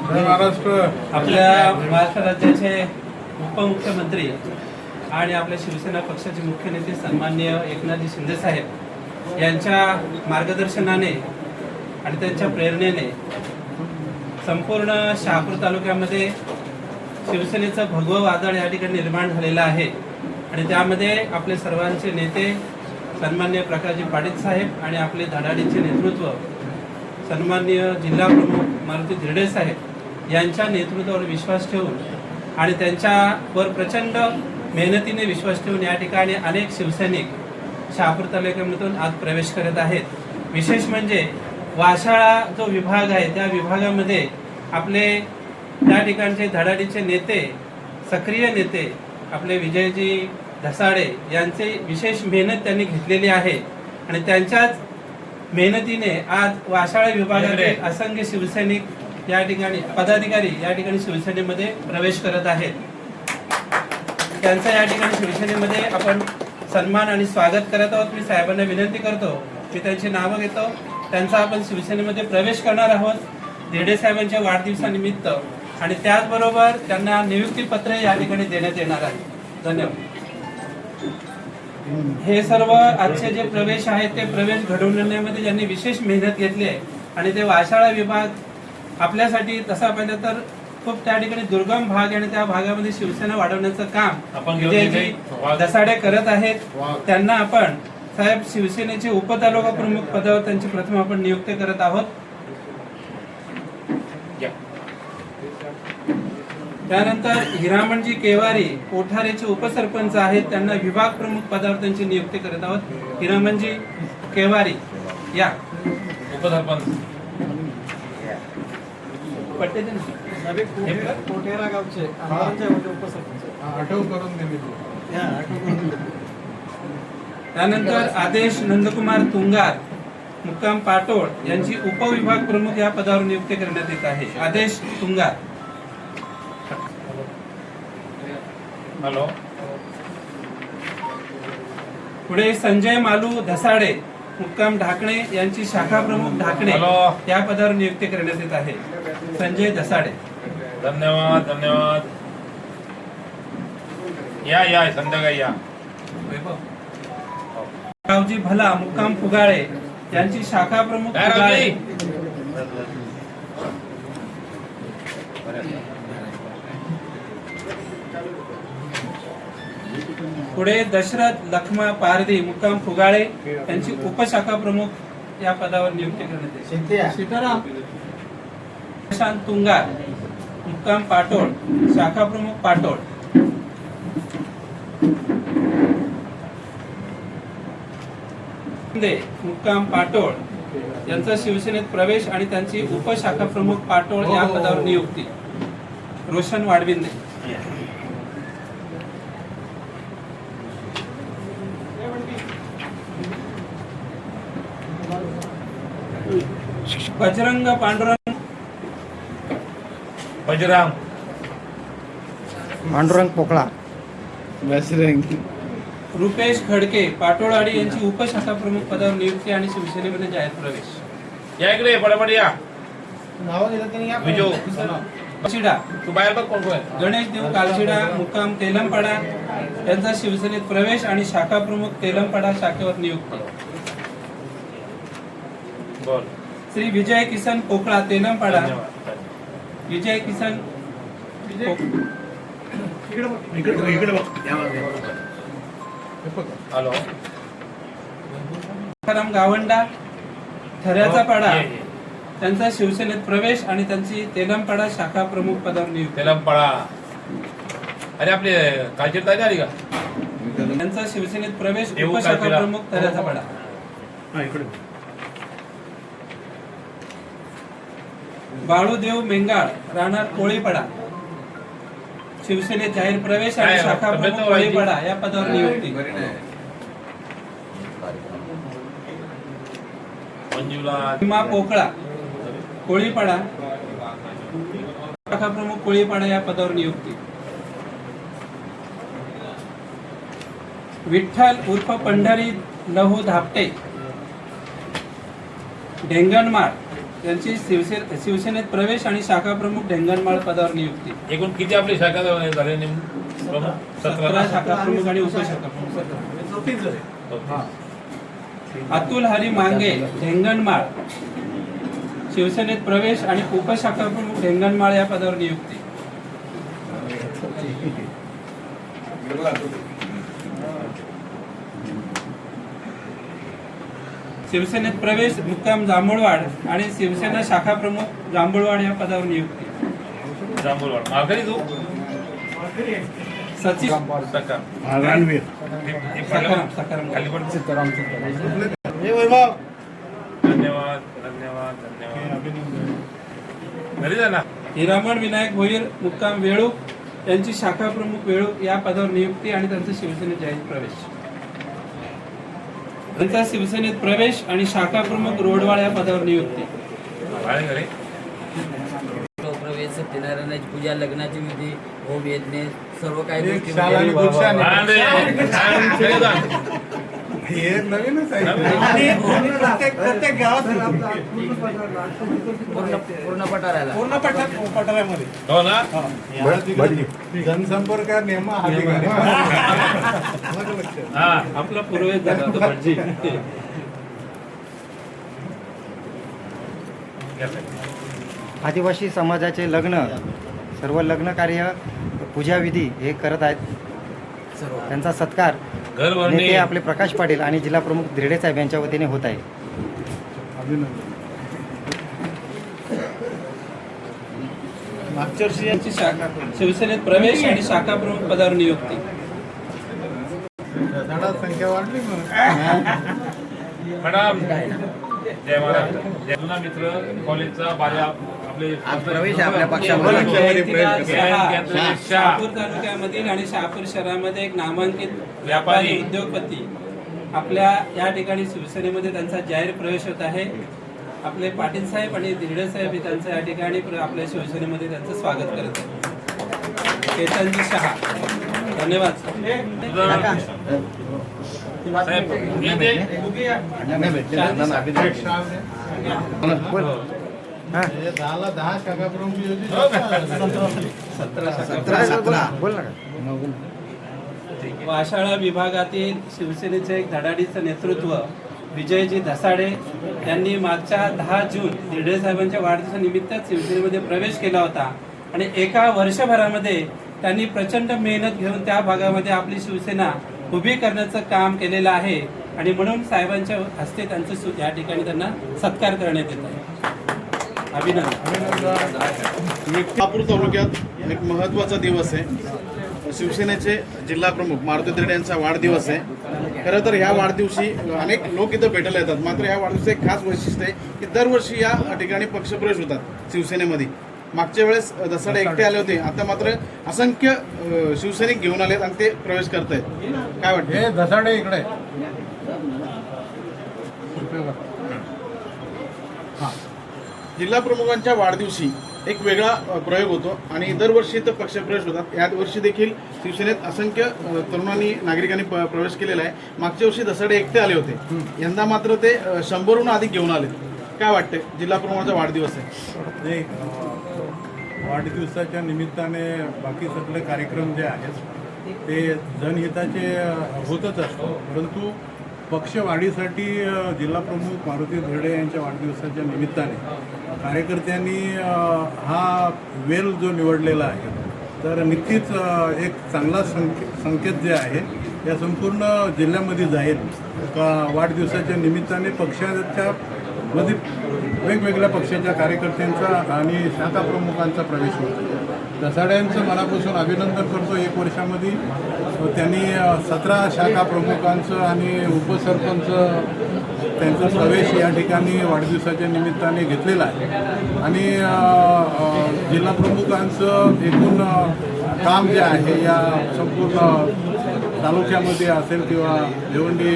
आपल्या महाराष्ट्र राज्याचे उपमुख्यमंत्री आणि आपल्या शिवसेना पक्षाचे मुख्य नेते सन्माननीय एकनाथजी शिंदे साहेब यांच्या मार्गदर्शनाने आणि त्यांच्या प्रेरणेने संपूर्ण शहापूर तालुक्यामध्ये शिवसेनेचं भगवं वादळ या ठिकाणी निर्माण झालेलं आहे आणि त्यामध्ये आपले सर्वांचे नेते सन्माननीय प्रकाशजी पाटील साहेब आणि आपले धडाडीचे नेतृत्व सन्माननीय जिल्हा प्रमुख मारुती धिरडे साहेब यांच्या नेतृत्वावर विश्वास ठेवून आणि त्यांच्यावर प्रचंड मेहनतीने विश्वास ठेवून या ठिकाणी अनेक शिवसैनिक शहापूर तालुक्यामधून आज प्रवेश करत आहेत। विशेष म्हणजे वाशाळा जो विभाग आहे त्या विभागामध्ये आपले त्या ठिकाणचे धडाडीचे नेते सक्रिय नेते आपले विजयजी धसाडे यांचे विशेष मेहनत त्यांनी घेतलेली आहे आणि त्यांच्याच मेहनतीने आज वाशाळा विभागातील असंख्य शिवसैनिक या ठिकाणी पदाधिकारी या ठिकाणी शिवसेनेमध्ये प्रवेश करत आहेत। त्यांचा या ठिकाणी शिवसेनेमध्ये आपण सन्मान आणि स्वागत करत आहोत। मी साहेबांना विनंती करतो की त्यांची नावं घेतो, त्यांचा आपण शिवसेनेमध्ये प्रवेश करणार आहोत धिरडे साहेबांच्या वाढदिवसानिमित्त आणि त्याचबरोबर त्यांना नियुक्तीपत्र या ठिकाणी देण्यात येणार आहे। धन्यवाद। हे सर्व आजचे जे प्रवेश आहेत ते प्रवेश घडवण्यामध्ये ज्यांनी विशेष मेहनत घेतली आहे आणि ते वाशाळा विभाग आपल्यासाठी तसा पाहिजे तर खूप त्या ठिकाणी दुर्गम भाग आहे आणि त्या भागामध्ये शिवसेना वाढवण्याचं काम धसाडे करत आहेत। त्यांना आपण साहेब शिवसेनेचे उपतालुका प्रमुख पदावर त्यांची प्रथम आपण नियुक्ती करत आहोत। त्यानंतर हिरामणजी केवारी कोठारेचे उपसरपंच आहेत, त्यांना विभाग प्रमुख पदावर त्यांची नियुक्ती करत आहोत। हिरामणजी केवारी या उपसरपंच कोटेरा गावचे उपसरपंच आठवण करून दिली। त्यानंतर आदेश नंदकुमार तुंगार मुक्काम पाटोळ यांची उपविभाग प्रमुख या पदावर नियुक्ती करण्यात येत आहे। आदेश तुंगार। हॅलो। पुढे संजय मालू धसाडे मुक्काम ढाकणे यांची शाखा प्रमुख ढाकणे या पदावर नियुक्ती करण्यात येत आहे। संजय धसाडे। धन्यवाद धन्यवाद। या या संध्याकाळी या। रावजी भला मुक्काम फुगाळे यांची शाखा प्रमुख फुगाळे। पुढे दशरथ लखमा पारधी मुक्काम फुगाळे यांची उपशाखा प्रमुख या पदावर नियुक्ती करण्यात येते। सीताराम प्रशांत तुंगार मुक्काम पाटोळ शाखा प्रमुख पाटोळ। मुक्काम पाटोळ यांचा शिवसेनेत प्रवेश आणि त्यांची उपशाखा प्रमुख पाटोळ या पदावर नियुक्ती। रोशन वाडविंदे। बजरंग पांडुरंग पांडुरंग पोकळा। रुपेश खडके पाटोळवाडी यांची उपशाखा प्रमुख पदावर नियुक्ती आणि शिवसेनेमध्ये जाहीर प्रवेश। या इकडे पटापट या। कालचिडा तू बाहेर बघ कोण कोण आहे। गणेश देव कालचिडा मुक्काम तेलंपाडा यांचा शिवसेनेत प्रवेश आणि शाखा प्रमुख तेलंपाडा शाखेवर नियुक्ती। बोल। श्री विजय किसन पोकळा तेलंपाडा। विजय किसन हॅलो। गावंडा थऱ्याचा पाडा त्यांचा शिवसेनेत प्रवेश आणि त्यांची तेलंपाडा शाखा प्रमुख पदावर नियुक्ती। तेलंपाडा अरे आपले कालची तारीख आली का? त्यांचा शिवसेनेत प्रवेश उपशाखा प्रमुख थऱ्याचा पाडा। बाळूदेव मेंगाळ राहणार कोळीपाडा शिवसेनेत जाहीर प्रवेश आणि शाखा प्रमुख कोळीपाडा या पदावर नियुक्ती। भीमा पोकळा कोळीपाडा शाखा प्रमुख कोळीपाडा या पदावर नियुक्ती। विठ्ठल उर्फ पंढरी लहू धापटे ढेंगणमाळ यांची शिवसेनेत प्रवेश आणि शाखा प्रमुख ढेंगणमाळ पदावर नियुक्ती. एकूण किती आपली शाखा झाले प्रमुख? 17 शाखा प्रमुख आणि उपशाखा प्रमुख. अतुल हरी मांगे ढेंगणमाळ शिवसेनेत प्रवेश आणि उपशाखा प्रमुख ढेंगणमाळ या पदावर नियुक्ती. शिवसेनेत प्रवेश मुक्काम जांभूळवाड आणि शिवसेना शाखा प्रमुख जांभूळवाड या पदावर नियुक्ती. जांभूळवाड माघारी तू सचिन सकाराम सकाराम खाली पण धन्यवाद धन्यवाद धन्यवाद घरी जा ना. हिरामण विनायक भोईर मुक्काम वेळूक यांची शाखा प्रमुख वेळूक या पदावर नियुक्ती आणि त्यांचा शिवसेनेत जाहीर प्रवेश. त्यांचा शिवसेनेत प्रवेश आणि शाखा प्रमुख रोडवाळ या पदावर नियुक्ती. बाळे घरी प्रवेश सत्यनारायणाची पूजा लग्नाची विधी होम यज्ञ सर्व काही गोष्टी शाला आणि गुलशान. घरी जा. हे नवीनच आहे. आणि प्रत्येक गावात पूर्ण पठाराला पठारामध्ये हो ना. जनसंपर्क नेम अधिकारी. हा आपला पूर्वज झाला तो भटजी. आदिवासी समाजाचे लग्न सर्व लग्न कार्य पूजाविधी हे करत आहेत. त्यांचा सत्कार घर भरणे नेते आपले प्रकाश पाटील आणि जिल्हा प्रमुख धिरडे साहेब यांच्या वतीने होत आहे. मागच्या वर्षी यांची शाखा शिवसेनेत प्रवेश आणि शाखा प्रमुख पदावर नियुक्ती. संख्या वाढली म्हणून. मॅडम जय महाराज. जय जुना मित्र कॉलेजचा बाया आपले प्रवेश आहे आपल्या पक्षामध्ये. शहापूर तालुक्यामधील आणि शहापूर शहरामध्ये एक नामांकित व्यापारी उद्योगपती आपल्या या ठिकाणी शिवसेनेमध्ये त्यांचा जाहीर प्रवेश होत आहे. आपले पाटील साहेब आणि धिरडे साहेब हे त्यांचं या ठिकाणी आपल्या शिवसेनेमध्ये त्यांचं स्वागत करत आहेत. केतनजी शहा धन्यवाद. साहेब इथे बोल. हां 10 शाखा प्रमुख बोल ना. वाशाळा विभागातील शिवसेनेचे एक धडाडीचं नेतृत्व विजयजी धसाडे यांनी मागच्या 10 जून धिरडे साहेबांच्या वाढदिवसानिमित्त शिवसेनेमध्ये प्रवेश केला होता आणि एका वर्षभरामध्ये त्यांनी प्रचंड मेहनत घेऊन त्या भागामध्ये आपली शिवसेना उभी करण्याचं काम केलेलं आहे आणि म्हणून साहेबांच्या हस्ते त्यांचं या ठिकाणी त्यांना सत्कार करण्यात येत आहे. अभिनंदन. शहापूर तालुक्यात एक महत्त्वाचा दिवस आहे. शिवसेनेचे जिल्हा प्रमुख मारुती धिरडे यांचा वाढदिवस आहे. खरं तर ह्या वाढदिवशी अनेक लोक इथं भेटायला येतात. मात्र या वाढदिवसाचं एक खास वैशिष्ट्य आहे की दरवर्षी या ठिकाणी पक्षप्रवेश होतात शिवसेनेमध्ये. मागच्या वेळेस धसाडे एकटे आले होते, आता मात्र असंख्य शिवसैनिक घेऊन आलेत आणि ते प्रवेश करतायत. काय वाटतं? हे धसाडे इकडे. जिल्हा प्रमुखांच्या वाढदिवशी एक वेगळा प्रयोग होतो आणि दरवर्षी इथं पक्षप्रवेश होतात. या वर्षी देखील शिवसेनेत असंख्य तरुणांनी नागरिकांनी प्रवेश केलेला आहे. मागच्या वर्षी धसाडे एकटे आले होते, यंदा मात्र ते 100हून अधिक घेऊन आले. काय वाटतंय? जिल्हा प्रमुखांचा वाढदिवस आहे. वाढदिवसाच्या निमित्ताने बाकी सगळे कार्यक्रम जे आहेत ते जनहिताचे होतच असतात, परंतु पक्षवाढीसाठी जिल्हा प्रमुख मारुती धिरडे यांच्या वाढदिवसाच्या निमित्ताने कार्यकर्त्यांनी हा वेल जो निवडलेला आहे तर नक्कीच एक चांगला संकेत जे आहे या संपूर्ण जिल्ह्यामध्ये जाईल का वाढदिवसाच्या निमित्ताने पक्षाच्या मध्ये वेगवेगळ्या पक्षाच्या कार्यकर्त्यांचा आणि शाखा प्रमुखांचा प्रवेश होतो. धसाड्यांचं मनापासून अभिनंदन करतो. 1 वर्षामध्ये त्यांनी 17 शाखा प्रमुखांचं आणि उपसरपंच त्यांचा प्रवेश या ठिकाणी वाढदिवसाच्या निमित्ताने घेतलेला आहे आणि जिल्हा प्रमुखांचं एकूण काम जे आहे या संपूर्ण तालुक्यामध्ये असेल किंवा भिवंडी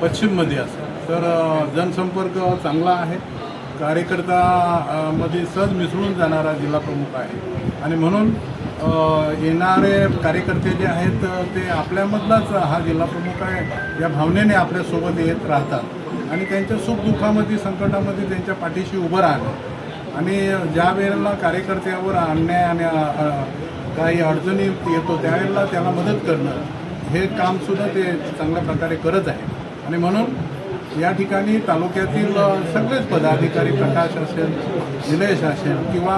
पश्चिममध्ये असेल तर जनसंपर्क चांगला आहे. कार्यकर्ता मध्ये सहज मिसळून जाणारा जिल्हा प्रमुख आहे आणि म्हणून येणारे कार्यकर्ते जे आहेत ते आपल्यामधलाच हा जिल्हा प्रमुख आहे या भावनेने आपल्यासोबत येत राहतात आणि त्यांच्या सुखदुःखामध्ये संकटामध्ये त्यांच्या पाठीशी उभं राहणं आणि ज्या वेळेला कार्यकर्त्यावर अन्याय आणि काही अडचणी येतो त्यावेळेला त्याला मदत करणं हे कामसुद्धा ते चांगल्या प्रकारे करत आहे. आणि म्हणून या ठिकाणी तालुक्यातील सगळेच पदाधिकारी, प्रकाश असेल, निलेश असेल किंवा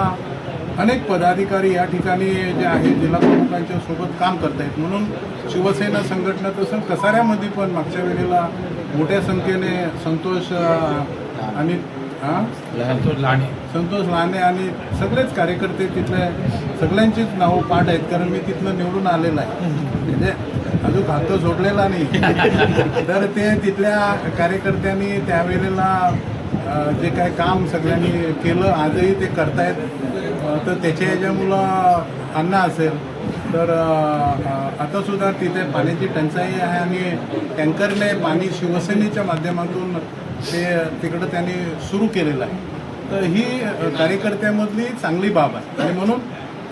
अनेक पदाधिकारी या ठिकाणी जे आहे जिल्हा प्रमुखांच्या सोबत काम करत आहेत. म्हणून शिवसेना संघटना तसं कसाऱ्यामध्ये पण मागच्या वेळेला मोठ्या संख्येने संतोष लाने आणि सगळेच कार्यकर्ते तिथले सगळ्यांचीच नावं पाठ आहेत, कारण मी तिथनं निवडून आलेलं आहे, म्हणजे अजून खातं सोडलेला नाही. तर ते तिथल्या कार्यकर्त्यांनी त्यावेळेला जे काय काम सगळ्यांनी केलं आजही ते करतायत. तर त्याच्या ह्याच्यामुळं अन्न असेल तर आतासुद्धा तिथे पाण्याची टंचाई आहे आणि टँकरने पाणी शिवसेनेच्या माध्यमातून ते तिकडं त्यांनी सुरू केलेलं आहे. तर ही कार्यकर्त्यामधली चांगली बाब आहे आणि म्हणून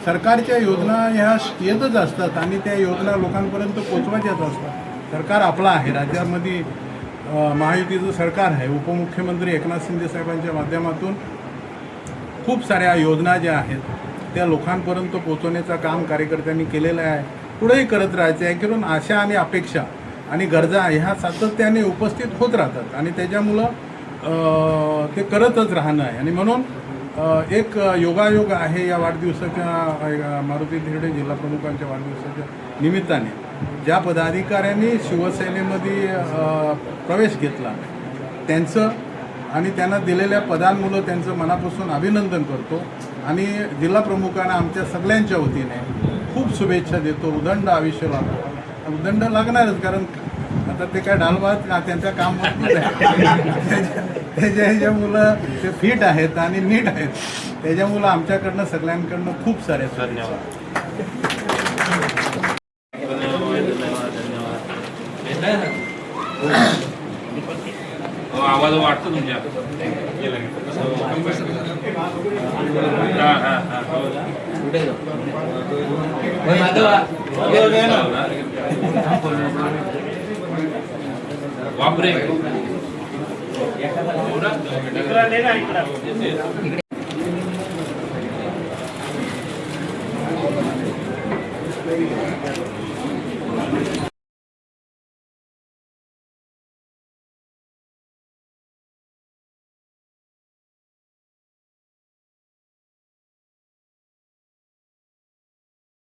सरकारच्या योजना ह्या येतच असतात आणि त्या योजना लोकांपर्यंत पोचवायच्याच असतात. सरकार आपलं आहे, राज्यामध्ये महायुतीचं सरकार आहे. उपमुख्यमंत्री एकनाथ शिंदे साहेबांच्या माध्यमातून खूप साऱ्या योजना ज्या आहेत त्या लोकांपर्यंत पोचवण्याचं काम कार्यकर्त्यांनी केलेलं आहे. पुढेही करत राहायचं आहे, कारण आशा आणि अपेक्षा आणि गरजा ह्या सातत्याने उपस्थित होत राहतात आणि त्याच्यामुळं ते करतच राहणं आहे. आणि म्हणून एक योगायोग आहे या वाढदिवसाच्या, मारुती धिरडे जिल्हा प्रमुखांच्या वाढदिवसाच्या निमित्ताने ज्या पदाधिकाऱ्यांनी शिवसेनेमध्ये प्रवेश घेतला त्यांचं आणि त्यांना दिलेल्या पदांमुळं त्यांचं मनापासून अभिनंदन करतो आणि जिल्हा प्रमुखांना आमच्या सगळ्यांच्या वतीने खूप शुभेच्छा देतो. उदंड आयुष्य लागतो, उदंड लागणारच, कारण आता ते काय डालभात त्यांचं काम त्याच्यामुळं ते फिट आहेत आणि नीट आहेत. त्याच्यामुळं आमच्याकडनं सगळ्यांकडनं खूप सारे आवाज वाटतो तुमच्या बापरे.